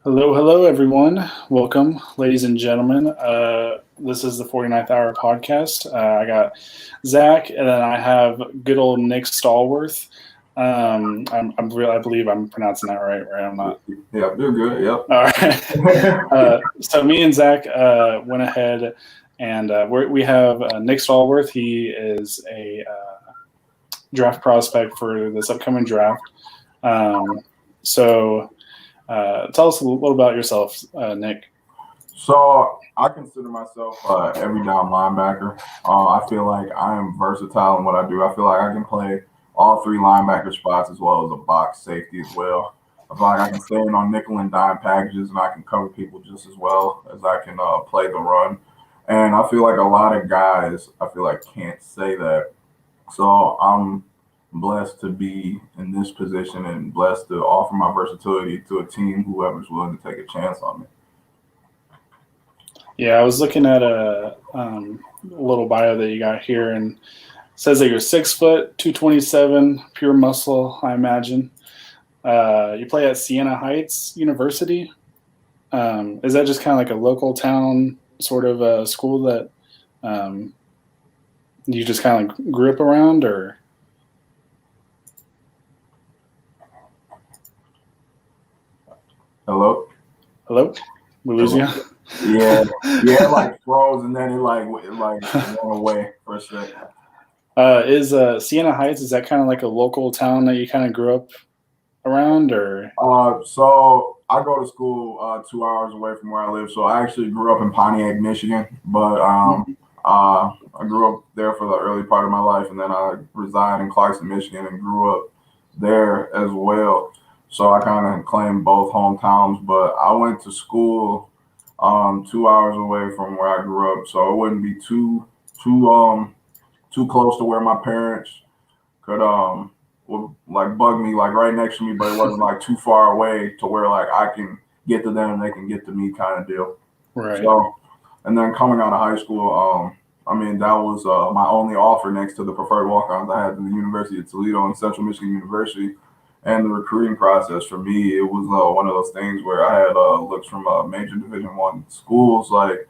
Hello, hello, everyone. Welcome, ladies and gentlemen. This is the 49th Hour podcast. I got Zach, and then I have good old Nick Stalworth. I believe I'm pronouncing that right? I'm not. Yeah, you're good. Yep. All right. So me and Zach went ahead, and we have Nick Stalworth. He is a draft prospect for this upcoming draft. So tell us a little about yourself, Nick. So I consider myself every down linebacker. I feel like I am versatile in what I do. I feel like I can play all three linebacker spots as well as a box safety as well. I feel like I can stay in on nickel and dime packages and I can cover people just as well as I can play the run. And I feel like a lot of guys, I feel like can't say that. So I'm blessed to be in this position and blessed to offer my versatility to a team, whoever's willing to take a chance on me. Yeah, I was looking at a little bio that you got here, and it says that you're 6 foot, 227, pure muscle, I imagine. You play at Siena Heights University. Is that just kind of like a local town sort of school that you just kind of grew up around, or? Hello? Hello? We lose you? Yeah, like froze and then it went away for a second. Is Siena Heights, is that kind of like a local town that you kind of grew up around, or? So I go to school 2 hours away from where I live. So I actually grew up in Pontiac, Michigan, but I grew up there for the early part of my life, and then I reside in Clarkston, Michigan, and grew up there as well. So I kind of claim both hometowns, but I went to school 2 hours away from where I grew up, so it wouldn't be too close to where my parents could would like bug me like right next to me, but it wasn't like too far away to where like I can get to them and they can get to me kind of deal. Right. So, and then coming out of high school, I mean that was my only offer next to the preferred walk-ons I had to the University of Toledo and Central Michigan University. And the recruiting process for me, it was one of those things where I had looks from major Division I schools, like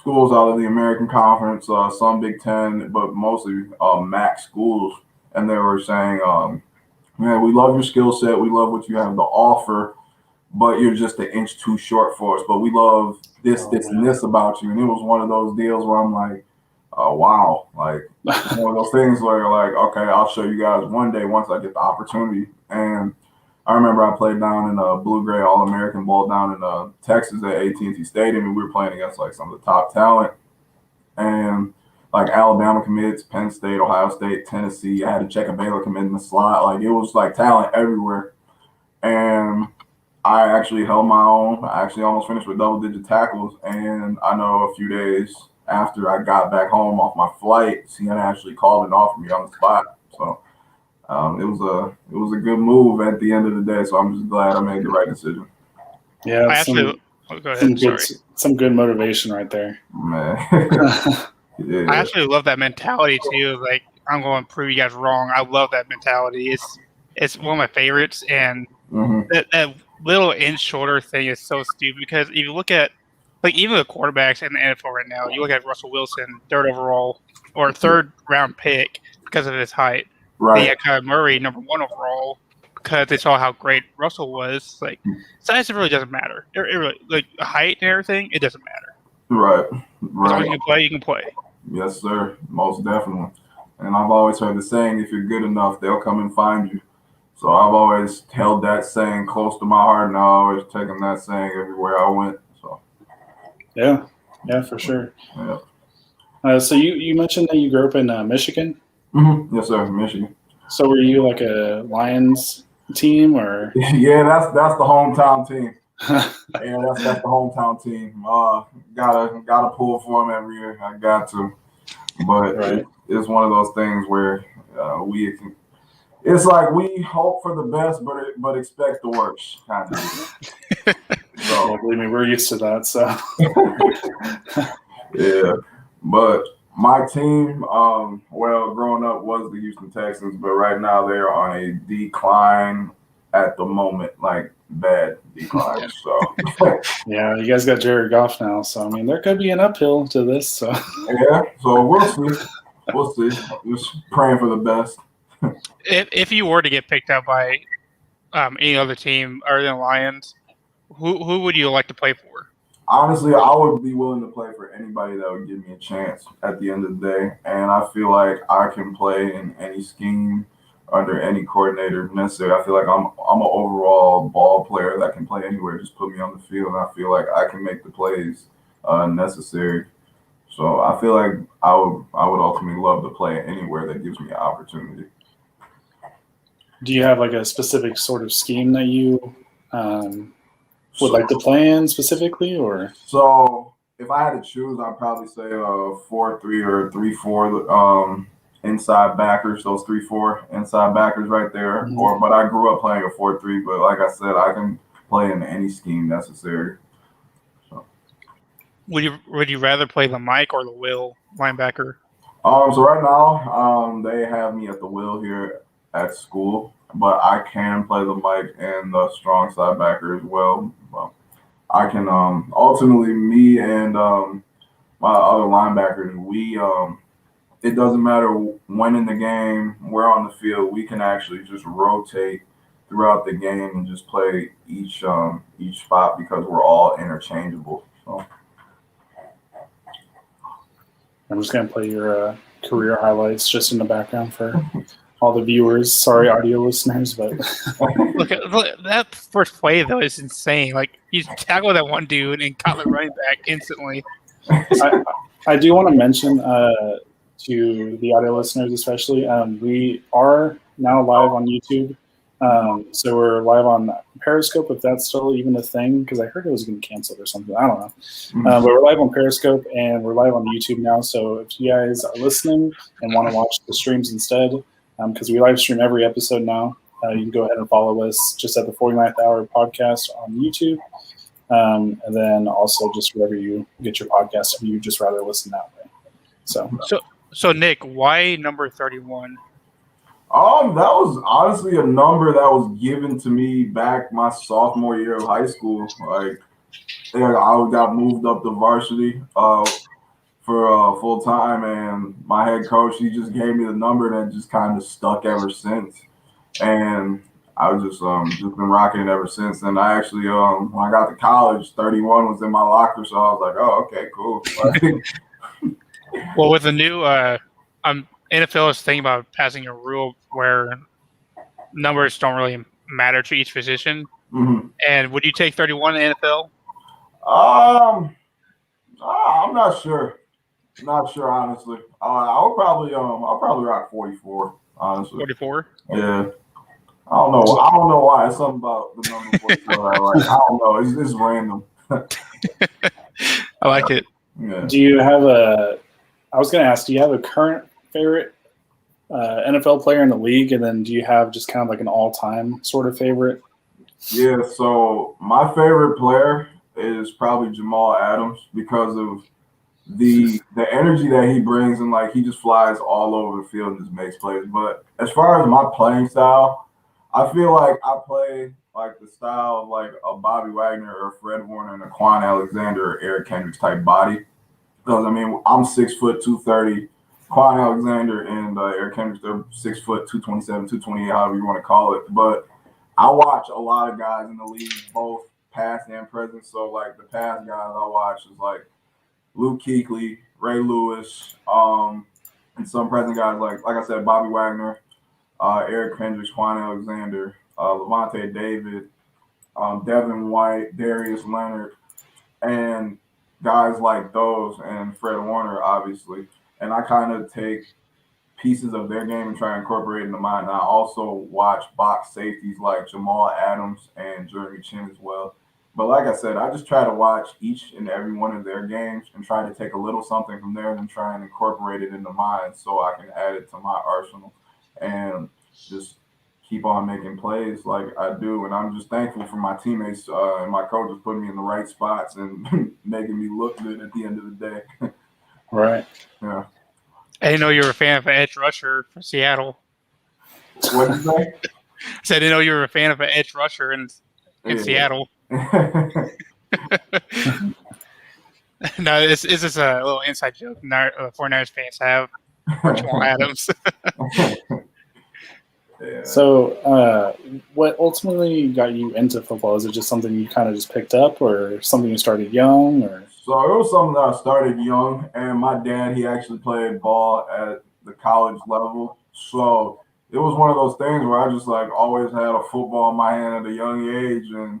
schools out of the American Conference, some Big Ten, but mostly MAC schools. And they were saying, man, we love your skill set. We love what you have to offer, but you're just an inch too short for us. But we love this, and this about you. And it was one of those deals where I'm like, wow, like one of those things where like, okay, I'll show you guys one day once I get the opportunity. And I remember I played down in a Blue-Gray All-American Bowl down in Texas at AT&T Stadium, and we were playing against like some of the top talent. And like Alabama commits, Penn State, Ohio State, Tennessee. I had to check a Baylor commit in the slot. Like it was like talent everywhere. And I actually held my own. I actually almost finished with double-digit tackles. And I know a few days after I got back home off my flight, Sienna actually called and offered me on the spot. So it was a good move at the end of the day. So I'm just glad I made the right decision. Yeah, go ahead. Some good motivation right there. Man. Yeah. I actually love that mentality too. Like I'm going to prove you guys wrong. I love that mentality. It's one of my favorites, and that little inch shorter thing is so stupid because if you look at like even the quarterbacks in the NFL right now, you look at Russell Wilson, third overall or third round pick because of his height. Right. They had Kyler Murray, number 1 overall, because they saw how great Russell was. Like size really doesn't matter. It really, like height and everything, it doesn't matter. Right. As long as you can play, you can play. Yes, sir. Most definitely. And I've always heard the saying, if you're good enough, they'll come and find you. So I've always held that saying close to my heart, and I've always taken that saying everywhere I went. So. Yeah, for sure. Yeah. So you mentioned that you grew up in Michigan? Mm-hmm. Yes, sir, Michigan. So were you like a Lions team or? Yeah, that's the hometown team. Yeah, that's the hometown team. Gotta pull for them every year. I got to, but right. It's one of those things where it's like we hope for the best, but expect the worst kind of. So yeah, believe me, we're used to that. So yeah, but my team, growing up was the Houston Texans, but right now they're on a decline at the moment. Like bad decline. So yeah, you guys got Jared Goff now, so I mean there could be an uphill to this. So yeah, so we'll see. We'll see. Just praying for the best. If you were to get picked up by any other team other than Lions, who would you like to play for? Honestly, I would be willing to play for anybody that would give me a chance at the end of the day. And I feel like I can play in any scheme under any coordinator necessary. I feel like I'm an overall ball player that can play anywhere. Just put me on the field, and I feel like I can make the plays necessary. So I feel like I would ultimately love to play anywhere that gives me an opportunity. do you have like a specific sort of scheme that you would like to play in specifically, or? So if I had to choose, I'd probably say 4-3 or 3-4 inside backers. Those 3-4 inside backers right there. Mhm. But I grew up playing a 4-3. But like I said, I can play in any scheme necessary. Would you rather play the Mike or the Will linebacker? So right now, they have me at the Will here at school, but I can play the Mike and the strong side backer as well. I can ultimately me and my other linebackers, we it doesn't matter when in the game we're on the field, we can actually just rotate throughout the game and just play each spot because we're all interchangeable. So I'm just gonna play your career highlights just in the background for all the viewers. Sorry, audio listeners, but Look, that first play though is insane. Like you tackled that one dude and caught the running back instantly. I do want to mention to the audio listeners, especially, we are now live on YouTube. So we're live on Periscope, if that's still even a thing, because I heard it was getting canceled or something. I don't know. But we're live on Periscope and we're live on YouTube now. So if you guys are listening and want to watch the streams instead, because we live stream every episode now, you can go ahead and follow us just at the 49th Hour podcast on YouTube. And then also just wherever you get your podcast if you just rather listen that way. So Nick, why number 31? That was honestly a number that was given to me back my sophomore year of high school. Like, I got moved up to varsity for full time, and my head coach, he just gave me the number that just kind of stuck ever since. And I've just been rocking it ever since. And I actually when I got to college, 31 was in my locker, so I was like, oh, okay, cool. Well, with the new NFL is thinking about passing a rule where numbers don't really matter to each position. Mm-hmm. And would you take 31 in the NFL? I'm not sure. Not sure, honestly. I'll probably rock 44. Honestly, 44. Yeah. I don't know why. It's something about the number 44 I like. I don't know. It's random. I like it. Yeah. Do you have I was going to ask, do you have a current favorite NFL player in the league? And then do you have just kind of like an all-time sort of favorite? Yeah, so my favorite player is probably Jamal Adams because of the energy that he brings, and like he just flies all over the field and just makes plays. But as far as my playing style, I feel like I play like the style of like a Bobby Wagner or Fred Warner and a Quan Alexander or Eric Kendricks type body. Because I mean, I'm 6 foot 230. Quan Alexander and Eric Kendricks, they're 6 foot 227, 228, however you want to call it. But I watch a lot of guys in the league, both past and present. So like the past guys I watch is like Luke Kuechly, Ray Lewis, and some present guys like I said, Bobby Wagner, Eric Kendricks, Quan Alexander, Levante David, Devin White, Darius Leonard, and guys like those, and Fred Warner, obviously. And I kind of take pieces of their game and try to incorporate into mine. And I also watch box safeties like Jamal Adams and Jeremy Chin as well. But like I said, I just try to watch each and every one of their games and try to take a little something from there and try and incorporate it into mine so I can add it to my arsenal and just keep on making plays like I do. And I'm just thankful for my teammates and my coaches putting me in the right spots and making me look good at the end of the day. Right. Yeah. I didn't know you were a fan of an edge rusher for Seattle. What did you say? I said I didn't know you were a fan of an edge rusher, and in Seattle. No, it's just a little inside joke 49ers fans have for Jamal Adams. Yeah. So, what ultimately got you into football? Is it just something you kind of just picked up, or something you started young, or? So it was something that I started young, and my dad, he actually played ball at the college level. So it was one of those things where I just like always had a football in my hand at a young age, and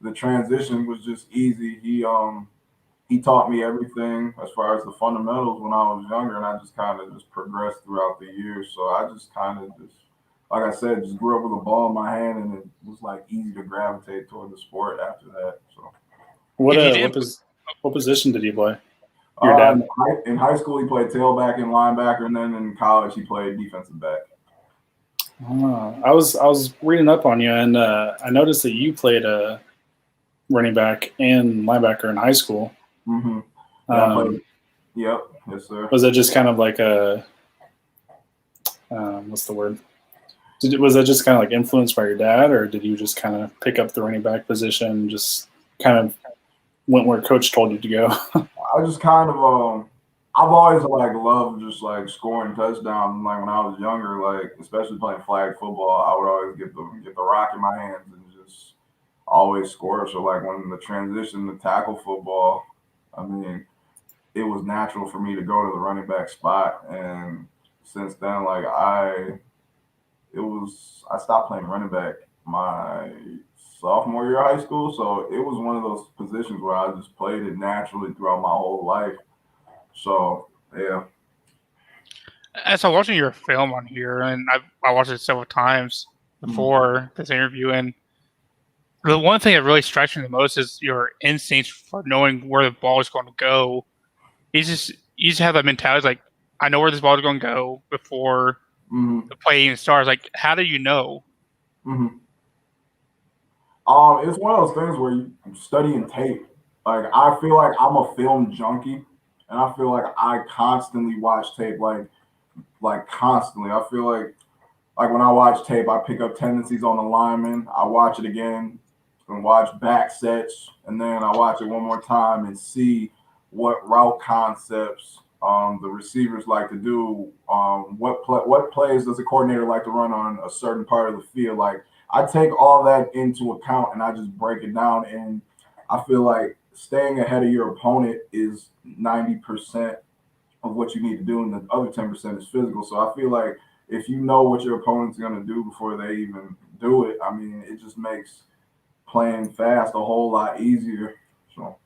the transition was just easy. He taught me everything as far as the fundamentals when I was younger, and I just kind of just progressed throughout the years. So I just kind of just, like I said, just grew up with a ball in my hand, and it was like easy to gravitate toward the sport after that. So What position did you play? Your dad? in high school, he played tailback and linebacker, and then in college, he played defensive back. I was reading up on you, and I noticed that you played a running back and linebacker in high school. Mm-hmm. Yeah, I played. Yep. Yes, sir. Was that just kind of like a what's the word? Was that just kind of like influenced by your dad, or did you just kind of pick up the running back position, just kind of went where coach told you to go? I just kind of I've always like loved just like scoring touchdowns. Like when I was younger, like especially playing flag football, I would always get the rock in my hands and just always score. So like when the transition to tackle football, I mean, it was natural for me to go to the running back spot. And since then, like I stopped playing running back my sophomore year of high school. So it was one of those positions where I just played it naturally throughout my whole life. So yeah. As I'm watching your film on here, and I watched it several times before this interview, and the one thing that really strikes me the most is your instincts for knowing where the ball is going to go. You just have that mentality, like I know where this ball is going to go before the play even starts. Like, how do you know? It's one of those things where you studying tape. Like I feel like I'm a film junkie, and I feel like I constantly watch tape. Like constantly. I feel like when I watch tape, I pick up tendencies on the lineman. I watch it again and watch back sets, and then I watch it one more time and see what route concepts the receivers like to do. What plays does the coordinator like to run on a certain part of the field? Like I take all that into account and I just break it down. And I feel like staying ahead of your opponent is 90% of what you need to do, and the other 10% is physical. So I feel like if you know what your opponent's going to do before they even do it, I mean, it just makes playing fast a whole lot easier. So,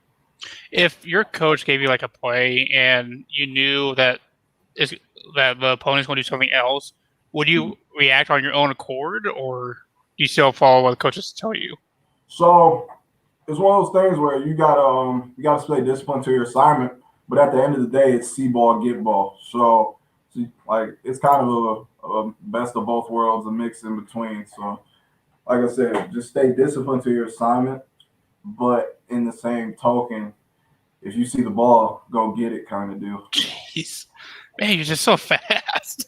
if your coach gave you like a play and you knew that the opponent's going to do something else, would you react on your own accord, or do you still follow what the coaches tell you? So it's one of those things where you gotta stay disciplined to your assignment, but at the end of the day, it's see ball, get ball. So like it's kind of a best of both worlds, a mix in between. So like I said, just stay disciplined to your assignment, but in the same token, if you see the ball, go get it, kind of deal. Jeez, man, you're just so fast.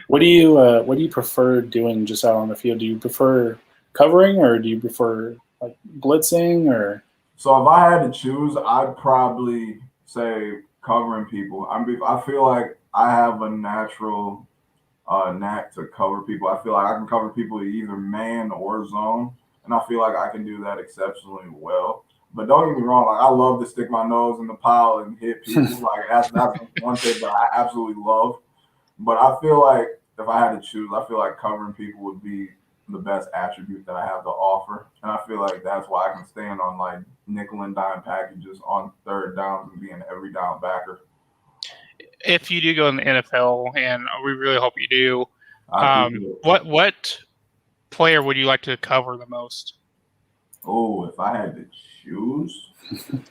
What do you prefer doing just out on the field? Do you prefer covering, or do you prefer like blitzing, or? So if I had to choose, I'd probably say covering people. I feel like I have a natural knack to cover people. I feel like I can cover people either man or zone, and I feel like I can do that exceptionally well. But don't get me wrong, like I love to stick my nose in the pile and hit people. Like that's one thing that I absolutely love. But I feel like if I had to choose, I feel like covering people would be the best attribute that I have to offer. And I feel like that's why I can stand on like nickel and dime packages on third downs and be an every down backer. If you do go in the NFL, and we really hope you do, what player would you like to cover the most? Oh, if I had to choose,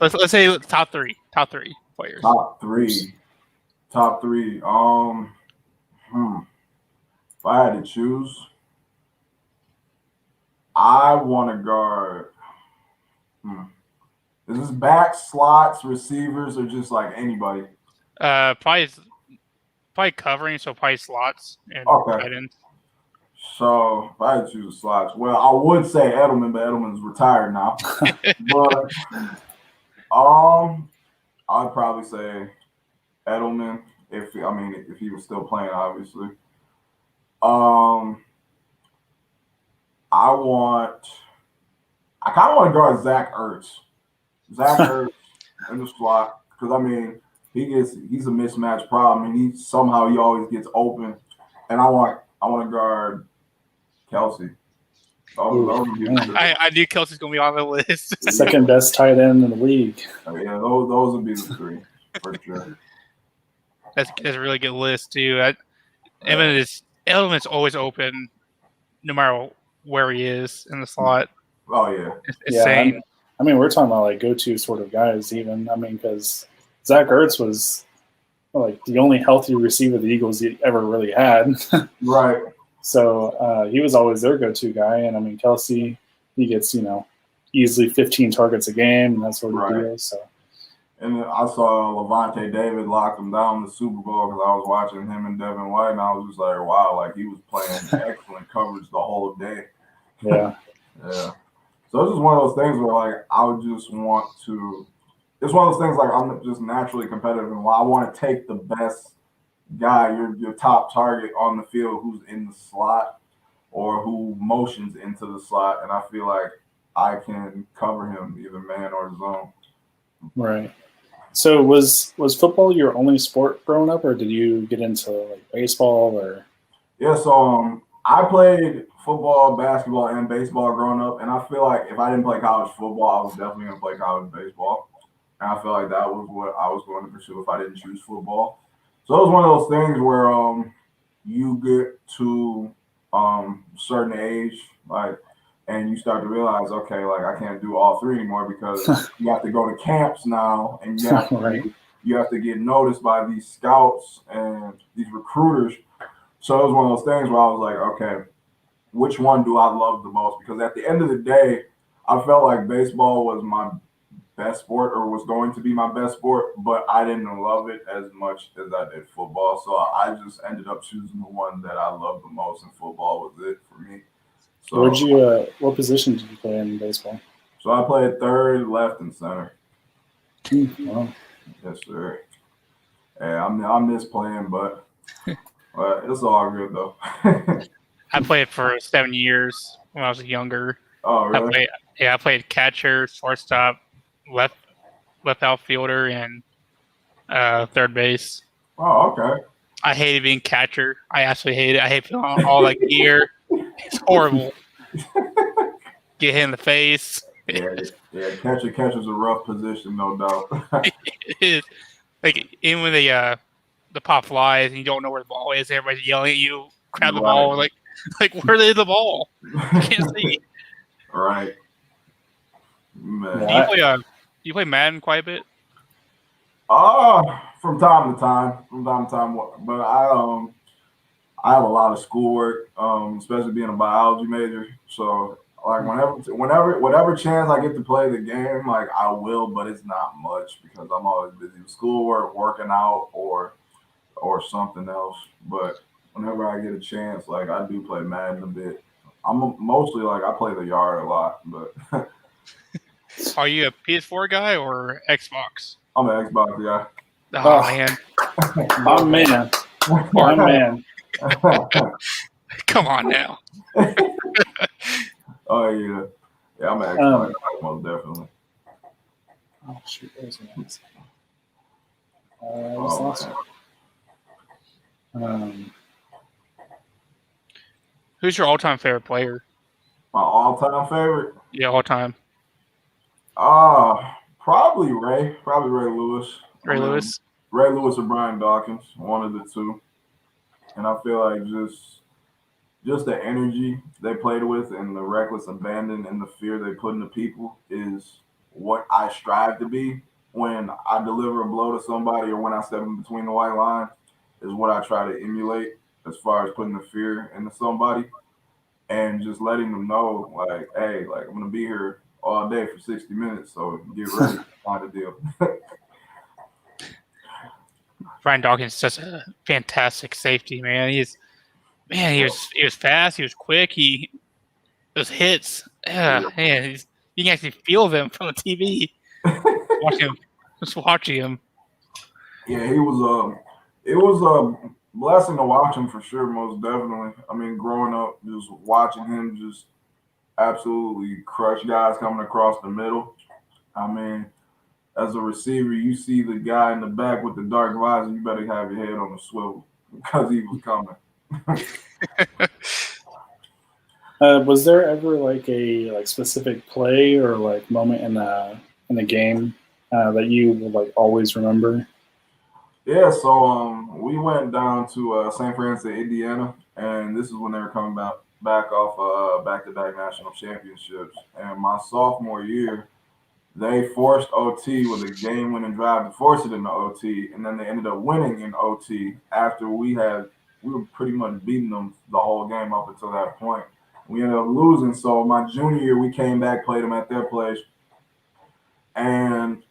let's say top three players. Top three. If I had to choose, I want to guard. Is this back, slots, receivers, or just like anybody? Probably covering, so probably slots and tight ends. So if I had to choose a slot, well, I would say Edelman, but Edelman's retired now. But I'd probably say Edelman if he was still playing, obviously. Um, I kind of want to guard Zach Ertz. Zach Ertz in the slot because he's a mismatch problem and he always gets open, and I want to guard Kelsey. I knew Kelsey's gonna be on the list. Second best tight end in the league. Yeah, those would be the three for sure. That's a really good list too. Edelman's always open, no matter where he is in the slot. Oh yeah, it's insane. We're talking about like go-to sort of guys, even. Because Zach Ertz was like the only healthy receiver the Eagles ever really had. Right. So he was always their go-to guy, and Kelsey, he gets easily 15 targets a game and that sort of deal. So. And I saw Levante David lock him down in the Super Bowl because I was watching him and Devin White, and I was just like, wow, like he was playing excellent coverage the whole day. Yeah. Yeah. So it's just one of those things where like I would just want to. It's one of those things like I'm just naturally competitive, and I want to take the best guy, your top target on the field, who's in the slot or who motions into the slot, and I feel like I can cover him either man or zone. Right. So was football your only sport growing up, or did you get into like baseball or? Yeah, so I played football, basketball, and baseball growing up, and I feel like if I didn't play college football, I was definitely going to play college baseball, and I feel like that was what I was going to pursue if I didn't choose football. So it was one of those things where you get to a certain age, like, and you start to realize, okay, like I can't do all three anymore because you have to go to camps now, and you have to, right. you have to get noticed by these scouts and these recruiters. So it was one of those things where I was like, okay, which one do I love the most? Because at the end of the day, I felt like baseball was my best sport or was going to be my best sport, but I didn't love it as much as I did football. So I just ended up choosing the one that I loved the most, and football was it for me. So what position did you play in baseball? So I played third, left, and center. Wow. Yes, sir. Yeah, I miss playing, but it's all good though. I played for 7 years when I was younger. Oh, really? I played catcher, shortstop, left outfielder, and third base. Oh, okay. I hated being catcher. I absolutely hated it. I hate putting on all that gear. It's horrible. Get hit in the face. Yeah. Catcher's a rough position, no doubt. It is. Like even when the pop flies and you don't know where the ball is, everybody's yelling at you, grab the ball, like where is the ball? I can't see. Right. Man. Do you play Madden quite a bit? From time to time, but I have a lot of schoolwork, especially being a biology major. So like whatever chance I get to play the game, like I will, but it's not much because I'm always busy with schoolwork, working out, or something else. But whenever I get a chance, like I do play Madden a bit. I'm mostly like I play the yard a lot, but. Are you a PS4 guy or Xbox? I'm an Xbox guy. Oh man. Oh man. Oh man. Come on now. Oh yeah. Yeah, I'm an Xbox guy, most definitely. Oh shoot, there's Who's your all-time favorite player? My all-time favorite? Yeah, all-time. Probably Ray. Probably Ray Lewis. Ray Lewis or Brian Dawkins, one of the two. And I feel like just the energy they played with and the reckless abandon and the fear they put into people is what I strive to be when I deliver a blow to somebody or when I step in between the white line is what I try to emulate as far as putting the fear into somebody and just letting them know like, hey, like I'm gonna be here all day for 60 minutes, so get ready, kind of deal. Brian Dawkins is such a fantastic safety, man. man, he was fast. He was quick. Those hits. Man, you can actually feel them from the TV. Watching him. Yeah, he was. It was a blessing to watch him for sure, most definitely. I mean, growing up, just watching him just absolutely crush guys coming across the middle. I mean, as a receiver, you see the guy in the back with the dark visor, you better have your head on the swivel because he was coming. Was there ever like a specific play or like moment in the game that you will like always remember? Yeah, so we went down to St. Francis, Indiana, and this is when they were coming back off back-to-back national championships. And my sophomore year, they forced OT with a game-winning drive to force it into OT, and then they ended up winning in OT after we were pretty much beating them the whole game up until that point. We ended up losing. So my junior year, we came back, played them at their place, and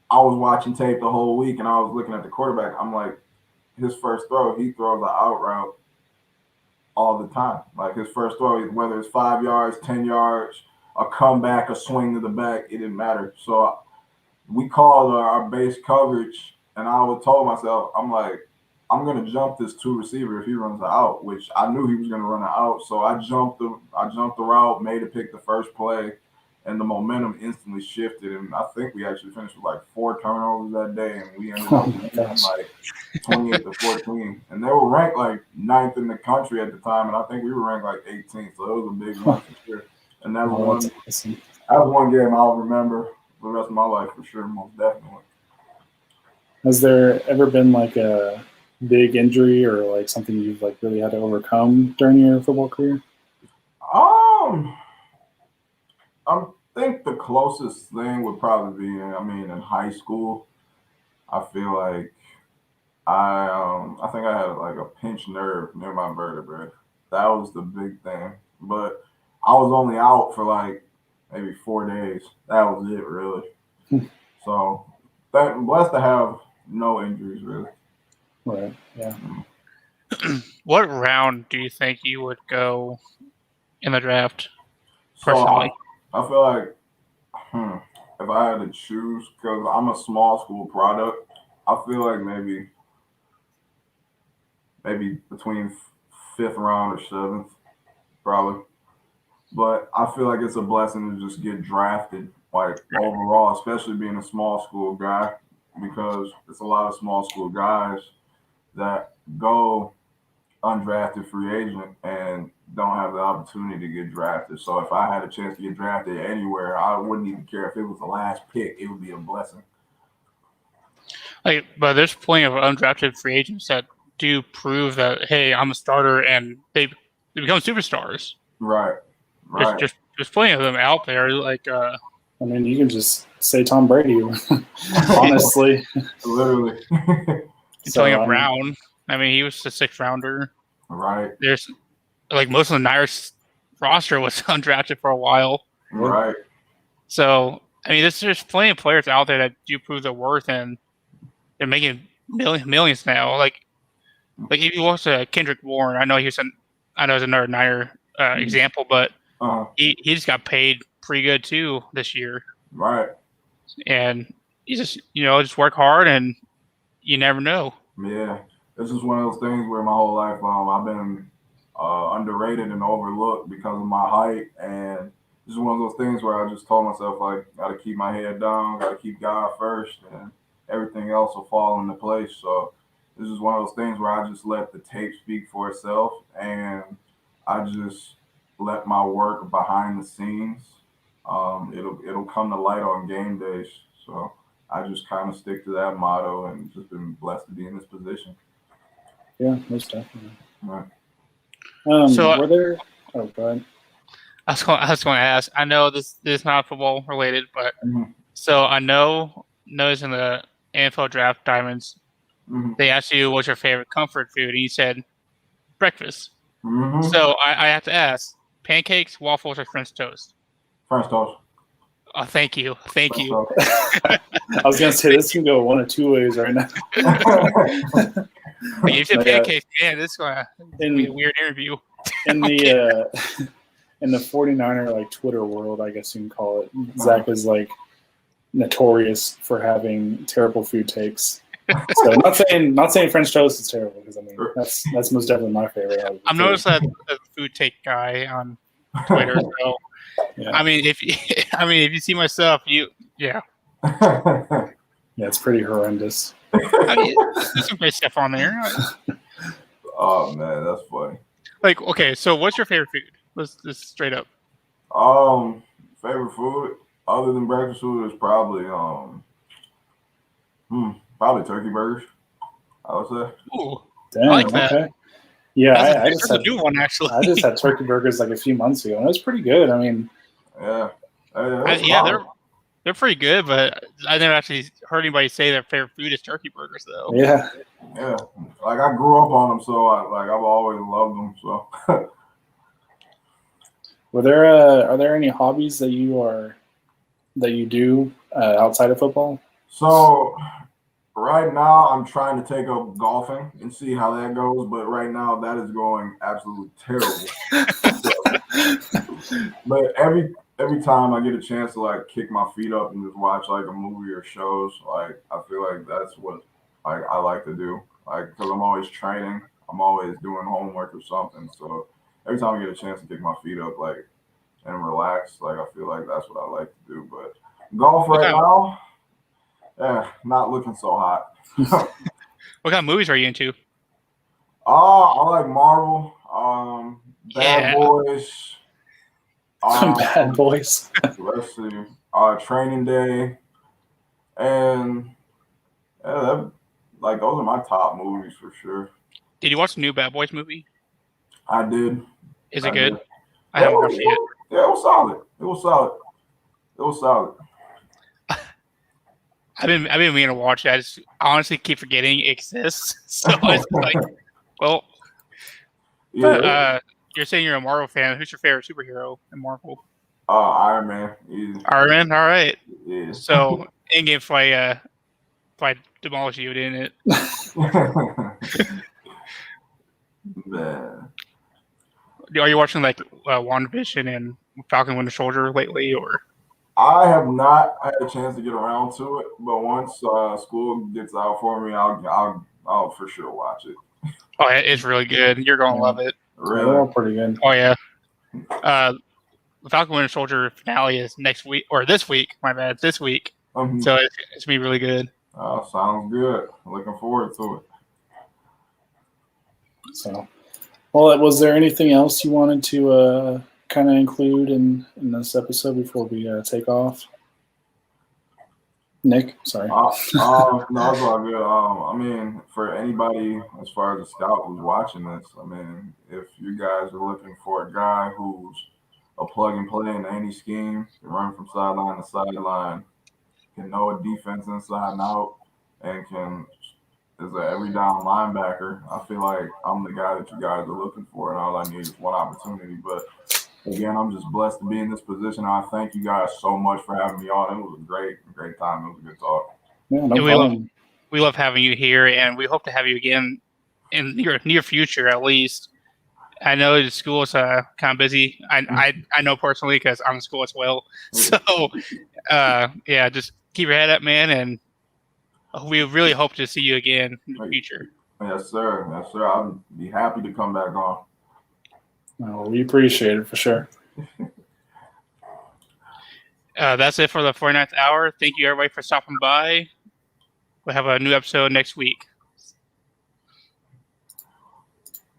I was watching tape the whole week, and I was looking at the quarterback. I'm like, his first throw, he throws an out route all the time. Like his first throw, whether it's 5 yards, 10 yards, a comeback, a swing to the back, it didn't matter. So we called our base coverage, and I would told myself, I'm like, I'm gonna jump this two receiver if he runs an out, which I knew he was gonna run an out. So I jumped the route, made it pick the first play, and the momentum instantly shifted. And I think we actually finished with like 4 turnovers that day, and we ended up winning like 28-14. And they were ranked like 9th in the country at the time, and I think we were ranked like 18th. So it was a big one for sure. And that was one game I'll remember the rest of my life for sure, most definitely. Has there ever been like a big injury or like something you've like really had to overcome during your football career? I think the closest thing would probably be, in high school. I feel like I think I had like a pinched nerve near my vertebrae. That was the big thing. But I was only out for like maybe 4 days. That was it, really. So, I'm blessed to have no injuries, really. Right. Yeah. What round do you think you would go in the draft? Personally, so I feel like if I had to choose, because I'm a small school product, I feel like maybe between 5th round or 7th, probably. But I feel like it's a blessing to just get drafted, like overall, especially being a small school guy, because it's a lot of small school guys that go undrafted free agent and don't have the opportunity to get drafted. So if I had a chance to get drafted anywhere, I wouldn't even care if it was the last pick. It would be a blessing. But there's plenty of undrafted free agents that do prove that, hey, I'm a starter, and they become superstars. Right. There's plenty of them out there. I mean, you can just say Tom Brady, honestly. Literally. Antonio Brown. I mean, he was the 6th rounder. Right. There's like most of the Niners roster was undrafted for a while. Right. So I mean, there's plenty of players out there that do prove their worth, and they're making millions now. Like if you watch Kendrick Bourne, I know he's another Niner example, but he just got paid pretty good too this year. Right. And you just work hard, and you never know. Yeah, this is one of those things where my whole life I've been underrated and overlooked because of my height, and this is one of those things where I just told myself, like, got to keep my head down, got to keep God first, and everything else will fall into place. So this is one of those things where I just let the tape speak for itself, and I just let my work behind the scenes. It'll come to light on game days. So I just kind of stick to that motto, and just been blessed to be in this position. Yeah, most definitely. Right. Were there? Oh, go ahead. I was going to ask. I know this is not football related, but so I noticed in the NFL draft diamonds, they asked you what's your favorite comfort food, and you said breakfast. So I have to ask: pancakes, waffles, or French toast? French toast. Oh, thank you. I was gonna say this can go one of two ways right now. Like, if you pancakes, man, this is gonna be a weird interview. In the in the 49er like Twitter world, I guess you can call it, Zach is like notorious for having terrible food takes. So not saying French toast is terrible, because I mean that's most definitely my favorite. I've noticed that the food take guy on Twitter. So yeah. I mean, if you see my stuff, yeah, it's pretty horrendous. I mean, there's some great stuff on there. Oh man, that's funny. Like, okay, so what's your favorite food? Let's just straight up. Favorite food other than breakfast food is probably probably turkey burgers, I would say. Ooh, damn, I like that. Okay. Yeah, I just had a new one actually. I just had turkey burgers like a few months ago, and it was pretty good. I mean, they're pretty good, but I never actually heard anybody say their favorite food is turkey burgers, though. Yeah. Like I grew up on them, so I've always loved them. So, are there any hobbies that you do outside of football? So, right now I'm trying to take up golfing and see how that goes, but right now that is going absolutely terrible. But every time I get a chance to like kick my feet up and just watch like a movie or shows, like I feel like that's what I like to do. Like, because I'm always training, I'm always doing homework or something. So every time I get a chance to kick my feet up, like, and relax, like I feel like that's what I like to do. But golf right now, not looking so hot. What kind of movies are you into? I like Marvel, Bad Boys. Bad Boys. Let's see. Training Day, and those are my top movies for sure. Did you watch the new Bad Boys movie? I did. Is it good? I haven't watched it yet. Yeah, it was solid. I've been meaning to watch it. I just honestly keep forgetting it exists. So it's like, well, yeah. You're saying you're a Marvel fan. Who's your favorite superhero in Marvel? Iron Man. Easy. Iron Man. All right. Yeah. So Endgame fight demolish you, didn't it? Man. Are you watching like WandaVision and Falcon Winter Soldier lately, or? I have not had a chance to get around to it, but once school gets out for me, I'll for sure watch it. Oh, it's really good. You're gonna love it. Really? They're all pretty good. Oh yeah. The Falcon Winter Soldier finale is next week or this week. My bad, this week. Mm-hmm. So it's gonna be really good. Sounds good. Looking forward to it. So, well, was there anything else you wanted to kind of include in this episode before we take off? Nick, sorry. No, it's all good. I mean, for anybody as far as a scout who's watching this, I mean, if you guys are looking for a guy who's a plug and play in any scheme, can run from sideline to sideline, can know a defense inside and out, and is an every down linebacker, I feel like I'm the guy that you guys are looking for, and all I need is one opportunity. But again, I'm just blessed to be in this position. I thank you guys so much for having me on. It was a great time. It was a good talk. Yeah, no problem. We love having you here, and we hope to have you again in your near future, at least. I know the school is kind of busy. I know personally because I'm in school as well. So, just keep your head up, man, and we really hope to see you again in the future. Yes, sir. I'll be happy to come back on. Well, we appreciate it for sure. That's it for the 49th hour. Thank you, everybody, for stopping by. We'll have a new episode next week.